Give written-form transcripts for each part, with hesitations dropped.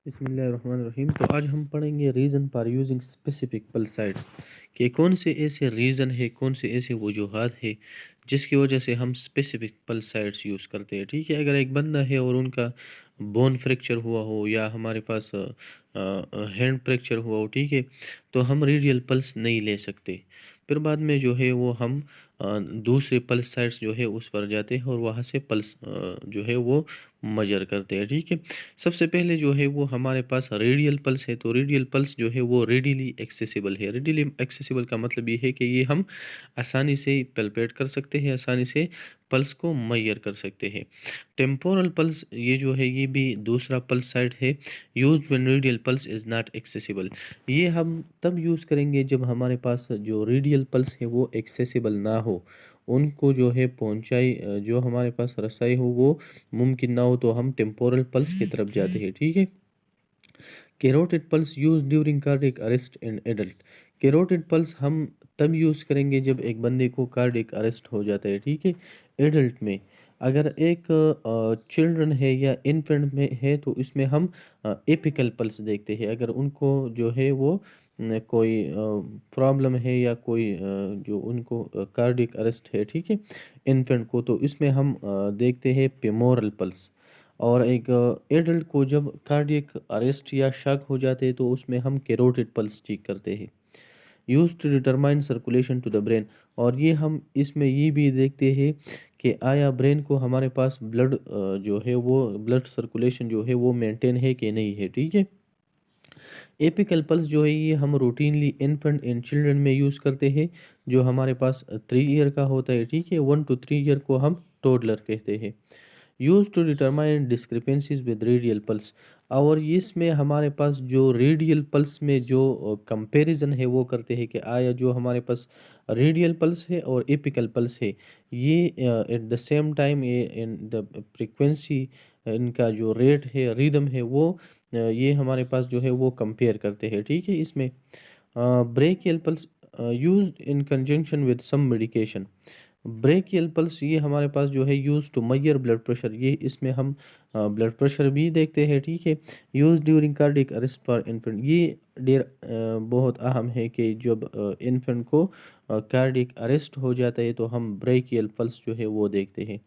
बिस्मिल्लाहिर्रहमानिर्रहीम। तो आज हम पढ़ेंगे रीज़न फॉर यूजिंग स्पेसिफिक पल्साइड्स कि कौन से ऐसे रीज़न है, कौन से ऐसे वजूहात है जिसकी वजह से हम स्पेसिफिक पल्साइड्स यूज़ करते हैं। ठीक है, अगर एक बंदा है और उनका बोन फ्रैक्चर हुआ हो या हमारे पास हैंड फ्रैक्चर हुआ हो, ठीक है, तो हम रेडियल पल्स नहीं ले सकते। फिर बाद में जो है वो हम दूसरे पल्स साइड्स जो है उस पर जाते हैं और वहाँ से पल्स जो है वो मजर करते हैं। ठीक है, सबसे पहले जो है वो हमारे पास रेडियल पल्स है। तो रेडियल पल्स जो है वो रेडिली एक्सेसिबल है। रेडिली एक्सेसिबल का मतलब ये है कि ये हम आसानी से पैल्पेट कर सकते हैं, आसानी से पल्स को मेजर कर सकते हैं। टेम्पोरल पल्स ये जो है ये भी दूसरा पल्स साइड है। Use when radial pulse is not accessible. ये हम तब यूज़ करेंगे जब हमारे पास जो रेडियल पल्स है वो एक्सेसिबल ना हो, उनको जो है पहुंचाई जो हमारे पास रसाई हो वो मुमकिन ना हो, तो हम टेम्पोरल पल्स की तरफ जाते हैं। ठीक है, carotid pulse use during cardiac arrest in adult. Carotid pulse हम तब यूज़ करेंगे जब एक बंदे को कार्डियक अरेस्ट हो जाता है। ठीक है, एडल्ट में। अगर एक चिल्ड्रन है या इन्फेंट में है तो इसमें हम एपिकल पल्स देखते हैं। अगर उनको जो है वो कोई प्रॉब्लम है या कोई जो उनको कार्डियक अरेस्ट है, ठीक है, इन्फेंट को, तो इसमें हम देखते हैं पेमोरल पल्स। और एक एडल्ट को जब कार्डियक अरेस्ट या शक हो जाते हैं तो उसमें हम कैरोटिड पल्स चेक करते हैं, use to determine circulation to the brain. और ये हम इसमें ये भी देखते हैं कि आया ब्रेन को हमारे पास ब्लड जो है वो ब्लड सर्कुलेशन जो है वो मेंटेन है कि नहीं है। ठीक है, एपिकल पल्स जो है ये हम रूटीनली इन्फेंट इन चिल्ड्रन में यूज़ करते हैं जो हमारे पास 3 ईयर का होता है। ठीक है, 1 to 3 ईयर को हम टोडलर कहते हैं। Use to determine discrepancies with radial pulse. और इसमें हमारे पास जो रेडियल पल्स में जो कंपैरिजन है वो करते हैं कि आया जो हमारे पास रेडियल पल्स है और एपिकल पल्स है ये एट द सेम टाइम ये इन द फ्रीक्वेंसी, इनका जो रेट है, रिदम है, वो ये हमारे पास जो है वो कंपेयर करते हैं। ठीक है, इसमें brachial pulse used in conjunction with some medication. Brachial pulse ये हमारे पास जो है use to measure blood pressure, ये इसमें हम ब्लड प्रेशर भी देखते हैं। ठीक है, use during cardiac arrest for infant. ये डेर बहुत अहम है कि जब इन्फेंट को कार्डियक अरेस्ट हो जाता है तो हम ब्रेकियल पल्स जो है वो देखते हैं।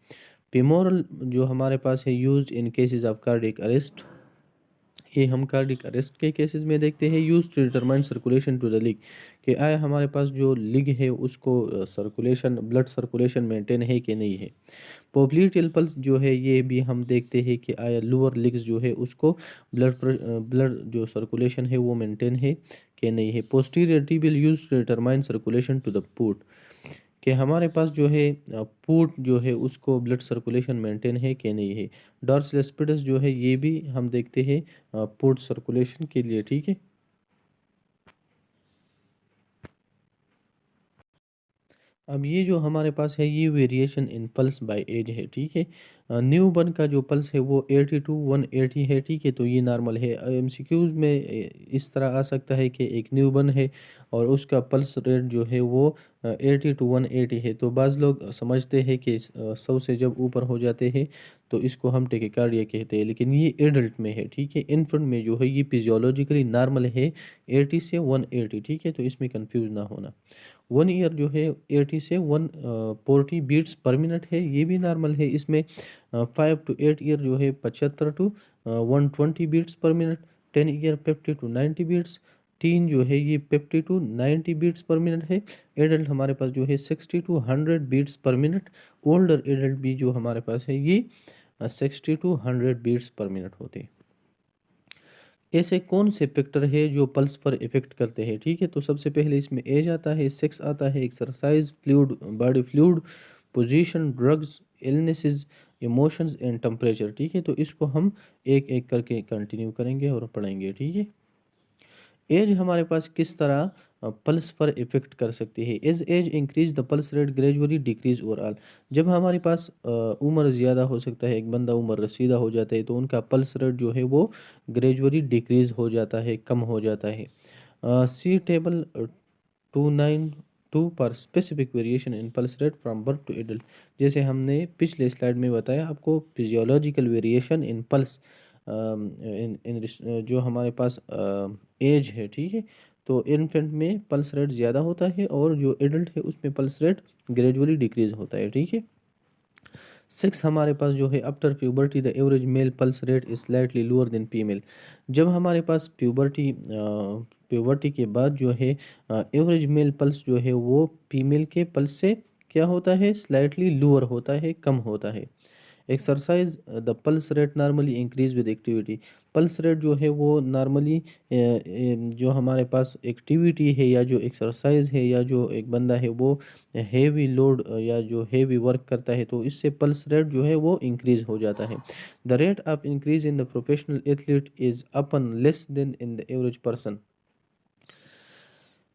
पेमोरल जो हमारे पास है use in cases of cardiac arrest, ये हम कार्डिक अरेस्ट के केसेस में देखते हैं। Use to determine circulation to the leg, कि आया हमारे पास जो लिग है उसको सर्कुलेशन, ब्लड सर्कुलेशन मेंटेन है कि नहीं है। पोप्लीटियल पल्स जो है ये भी हम देखते हैं कि आया लोअर लिग्स जो है उसको ब्लड जो सर्कुलेशन है वो मेंटेन है कि नहीं है। Posterior tibial use to determine circulation to the foot, कि हमारे पास जो है फूट जो है उसको ब्लड सर्कुलेशन मेंटेन है कि नहीं है। डॉर्सल स्पिटस जो है ये भी हम देखते हैं फूट सर्कुलेशन के लिए। ठीक है, अब ये जो हमारे पास है ये variation in pulse by age है। ठीक है, न्यू बर्न का जो पल्स है वो 80 to 180 है। ठीक है, तो ये नॉर्मल है। एमसीक्यूज में इस तरह आ सकता है कि एक न्यू बर्न है और उसका पल्स रेट जो है वो 80 to 180 है। तो बाज़ लोग समझते हैं कि 100 से जब ऊपर हो जाते हैं तो इसको हम टेकिकार्डिया कहते हैं, लेकिन ये एडल्ट में है। ठीक है, इन्फेंट में जो है ये फिजियोलॉजिकली नॉर्मल है 80 से 180। ठीक है, तो इसमें कंफ्यूज ना होना। 1 ईयर जो है 80 से 140 बीट्स पर मिनट है, ये भी नॉर्मल है। इसमें 5 to 8 ईयर जो है 75 to 120 beats per minute. 10 year 50 to 90 beats. Teen जो है ये 50 to 90 बीट्स पर मिनट है। एडल्ट हमारे पास जो है 60 to 100 beats per minute. Older adult भी जो हमारे पास है ये 60 to 100 बीट्स पर मिनट होते हैं। ऐसे कौन से फैक्टर है जो पल्स पर इफेक्ट करते हैं। ठीक है, तो सबसे पहले इसमें एज आता है, सेक्स आता है, exercise, fluid, body fluid, position, drugs, illnesses, emotions and temperature. ठीक है, तो इसको हम एक एक करके कंटिन्यू करेंगे और पढ़ेंगे। ठीक है, एज हमारे पास किस तरह पल्स पर इफेक्ट कर सकती है। As age increase the pulse rate gradually decrease overall. जब हमारे पास उम्र ज़्यादा हो सकता है, एक बंदा उम्र रसीदा हो जाता है तो उनका पल्स रेट जो है वो ग्रेजुअली डिक्रीज हो जाता है, कम हो जाता है। सी टेबल 292 पर specific variation in pulse rate from birth to adult. जैसे हमने पिछले स्लाइड में बताया आपको, फिजियोलॉजिकल वेरिएशन इन पल्स जो हमारे पास एज है, ठीक है, तो इन्फेंट में पल्स रेट ज़्यादा होता है और जो एडल्ट है उसमें पल्स रेट ग्रेजुअली डिक्रीज होता है, ठीक है। सिक्स हमारे पास जो है after puberty the average male pulse rate is slightly lower than female. जब हमारे पास प्यूबर्टी के बाद जो है एवरेज मेल पल्स जो है वो फीमेल के पल्स से क्या होता है, स्लाइटली लोअर होता है, कम होता है। Exercise the pulse rate normally increase with activity. Pulse rate जो है वो नॉर्मली जो हमारे पास एक्टिविटी है या जो एक्सरसाइज है या जो एक बंदा है वो हेवी लोड या जो हेवी वर्क करता है तो इससे पल्स रेट जो है वो इंक्रीज हो जाता है। The rate of increase in the professional athlete is upon less then in the average person.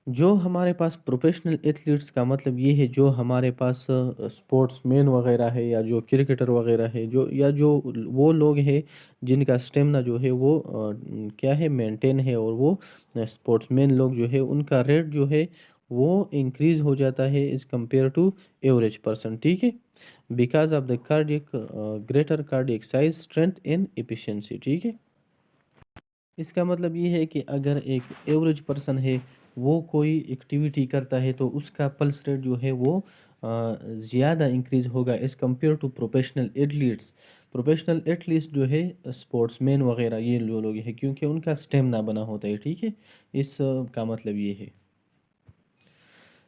जो हमारे पास प्रोफेशनल एथलीट्स का मतलब ये है जो हमारे पास स्पोर्ट्समैन वगैरह है या जो क्रिकेटर वगैरह है जो या जो वो लोग हैं जिनका स्टेमिना जो है वो क्या है, मेंटेन है, और वो स्पोर्ट्समैन लोग जो है उनका रेट जो है वो इंक्रीज हो जाता है is compare to average person, ठीक है, because of the cardiac greater cardiac size strength and efficiency, ठीक है। इसका मतलब ये है कि अगर एक एवरेज पर्सन है वो कोई एक्टिविटी करता है तो उसका पल्स रेट जो है वो ज़्यादा इंक्रीज होगा as compare to professional athletes. Professional athletes जो है स्पोर्ट्समैन वगैरह ये लोग हैं क्योंकि उनका स्टेमिना बना होता है, ठीक है। इस का मतलब ये है।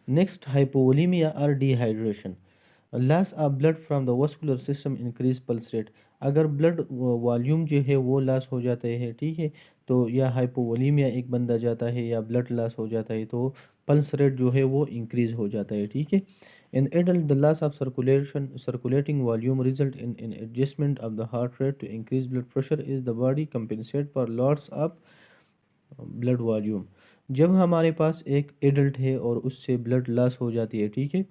नेक्स्ट, हाइपोवोलीमिया और dehydration. Loss of blood from the vascular system increase pulse rate. अगर ब्लड वॉल्यूम जो है वो लॉस हो जाता है, ठीक है, तो या हाइपोवोलीमिया एक बंदा जाता है या ब्लड लॉस हो जाता है तो पल्स रेट जो है वो इंक्रीज हो जाता है, ठीक है। In adult the loss of circulating volume result in adjustment of the heart rate to increase blood pressure is the body compensate for loss of blood volume. जब हमारे पास एक एडल्ट है और उससे ब्लड लॉस हो जाती है, ठीक है,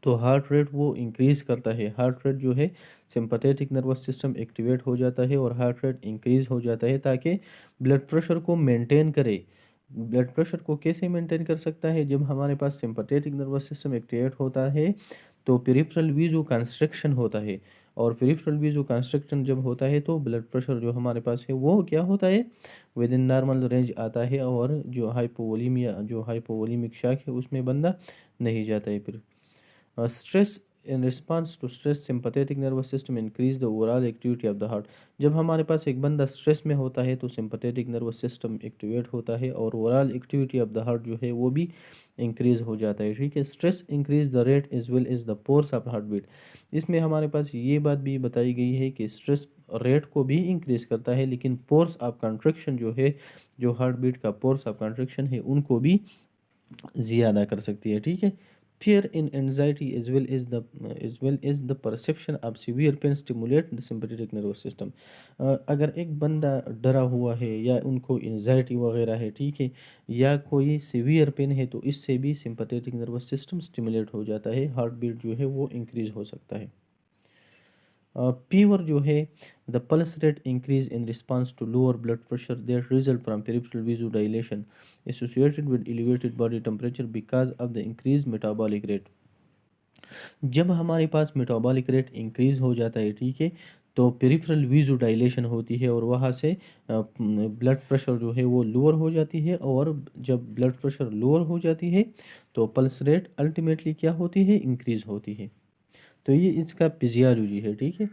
तो हार्ट रेट वो इंक्रीज़ करता है। हार्ट रेट जो है सिंपैथेटिक नर्वस सिस्टम एक्टिवेट हो जाता है और हार्ट रेट इंक्रीज़ हो जाता है ताकि ब्लड प्रेशर को मेंटेन करे। ब्लड प्रेशर को कैसे मेंटेन कर सकता है, जब हमारे पास सिंपैथेटिक नर्वस सिस्टम एक्टिवेट होता है तो पेरिफेरल वीजो कंस्ट्रक्शन होता है, और पेरिफेरल वीजो कंस्ट्रक्शन जब होता है तो ब्लड प्रेशर जो हमारे पास है वो क्या होता है, विद इन नॉर्मल रेंज आता है, और जो हाइपोवोलीमिया जो हाइपोवोलीमिक शॉक है उसमें बंदा नहीं जाता है फिर। Stress in response to stress sympathetic nervous system increase the overall activity of the heart. जब हमारे पास एक बंदा स्ट्रेस में होता है तो सिंपैथेटिक नर्वस सिस्टम एक्टिवेट होता है और overall activity of the heart जो है वो भी इंक्रीज हो जाता है, ठीक है। Stress increase the rate as well as the force of heart beat. इसमें हमारे पास ये बात भी बताई गई है कि स्ट्रेस रेट को भी इंक्रीज करता है लेकिन पोर्स ऑफ कंट्रैक्शन जो है, जो हार्ट बीट का पोर्स ऑफ कंट्रैक्शन है उनको भी ज़्यादा कर सकती है, ठीक है। Fear in anxiety as well as the perception of severe pain stimulate the sympathetic nervous system। अगर एक बंदा डरा हुआ है या उनको एंजाइटी वगैरह है, ठीक है, या कोई सीवियर पेन है तो इससे भी सिंपैथेटिक नर्वस सिस्टम स्टिमुलेट हो जाता है, हार्ट बीट जो है वो इंक्रीज हो सकता है। फीवर जो है the pulse rate increase in response to lower blood pressure that result from peripheral vasodilation associated with elevated body temperature because of the increase metabolic rate. जब हमारे पास मेटाबॉलिक रेट इंक्रीज हो जाता है, ठीक है, तो पेरिफेरल vasodilation होती है और वहाँ से ब्लड प्रेशर जो है वो लोअर हो जाती है, और जब ब्लड प्रेशर लोअर हो जाती है तो पल्स रेट अल्टीमेटली क्या होती है, इंक्रीज होती है। तो ये इसका फिजियोलॉजी है, ठीक है।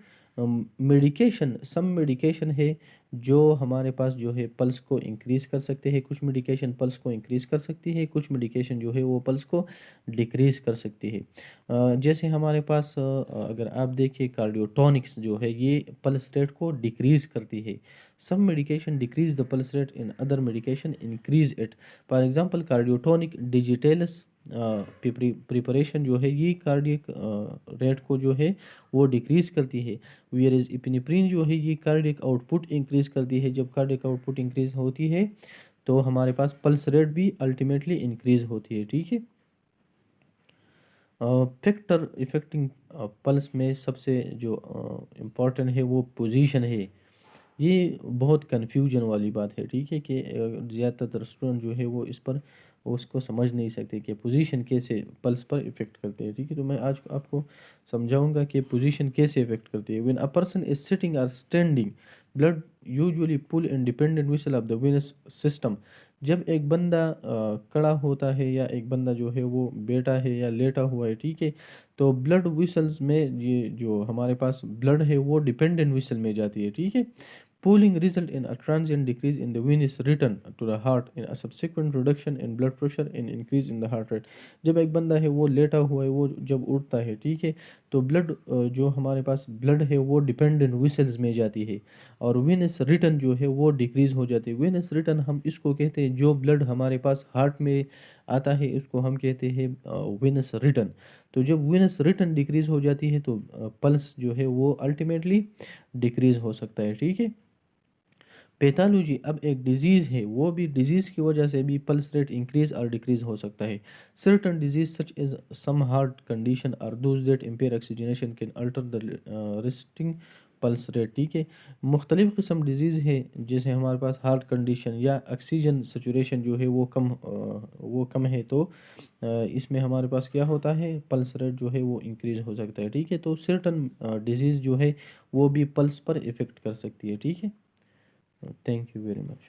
मेडिकेशन, सम मेडिकेशन है जो हमारे पास जो है पल्स को इंक्रीज कर सकते हैं, कुछ मेडिकेशन पल्स को इंक्रीज कर सकती है, कुछ मेडिकेशन जो है वो पल्स को डिक्रीज कर सकती है। जैसे हमारे पास अगर आप देखिए कार्डियोटॉनिक्स जो है ये पल्स रेट को डिक्रीज करती है। Some medication decrease the pulse rate in other medication increase it. For example cardiotonic digitalis preparation जो है ये कार्डियक रेट को जो है वो डिक्रीज करती है। वेयर इज इपिनेफ्रिन जो है ये कार्डियक आउटपुट इंक्रीज करती है। जब कार्डियक आउटपुट इंक्रीज होती है तो हमारे पास पल्स रेट भी अल्टीमेटली इंक्रीज होती है, ठीक है। फैक्टर इफेक्टिंग पल्स में सबसे जो इम्पोर्टेंट है वो पोजीशन है। ये बहुत कन्फ्यूजन वाली बात है, ठीक है, कि ज़्यादातर स्टूडेंट जो है वो इस पर उसको समझ नहीं सकते कि पोजीशन कैसे पल्स पर इफ़ेक्ट करते हैं, ठीक है? तो मैं आज आपको समझाऊँगा कि पोजीशन कैसे इफ़ेक्ट करती है। When a person is sitting और standing, blood usually pool independent vessel of the venous system. जब एक बंदा खड़ा होता है या एक बंदा जो है वो बैठा है या लेटा हुआ है, ठीक है? तो ब्लड वेसल्स में ये जो हमारे पास ब्लड है वो डिपेंडेंट वेसल में जाती है, ठीक है? Pooling result in a transient decrease in the venous return to the heart, in a subsequent reduction in blood pressure and increase in the heart rate। जब एक बंदा है वो लेटा हुआ है, वो जब उठता है, ठीक है? तो ब्लड जो हमारे पास ब्लड है वो डिपेंडेंट वेसल्स में जाती है और वेनस रिटर्न जो है वो डिक्रीज हो जाती है। वेनस रिटर्न हम इसको कहते हैं, जो ब्लड हमारे पास हार्ट में आता है इसको हम कहते हैं वेनस रिटर्न। तो जब वेनस रिटर्न डिक्रीज हो जाती है तो पल्स जो है वो अल्टीमेटली डिक्रीज हो सकता है, ठीक है? पैथोलॉजी अब एक डिजीज़ है, वो भी डिजीज़ की वजह से भी पल्स रेट इंक्रीज़ और डिक्रीज़ हो सकता है। सर्टेन डिजीज़ सच एज़ सम हार्ट कंडीशन और those that empire oxygenation can alter the resting pulse rate, ठीक है? मुख्तलिफ़ किस्म डिजीज़ है, जैसे हमारे पास हार्ट कंडीशन या ऑक्सीजन सैचुरेशन जो है वो कम है, तो इसमें हमारे पास क्या होता है, पल्स रेट जो है वो इंक्रीज़ हो सकता है, ठीक है? तो सर्टेन डिजीज़ जो है वो भी पल्स पर इफ़ेक्ट कर सकती है, ठीक है? Thank you very much.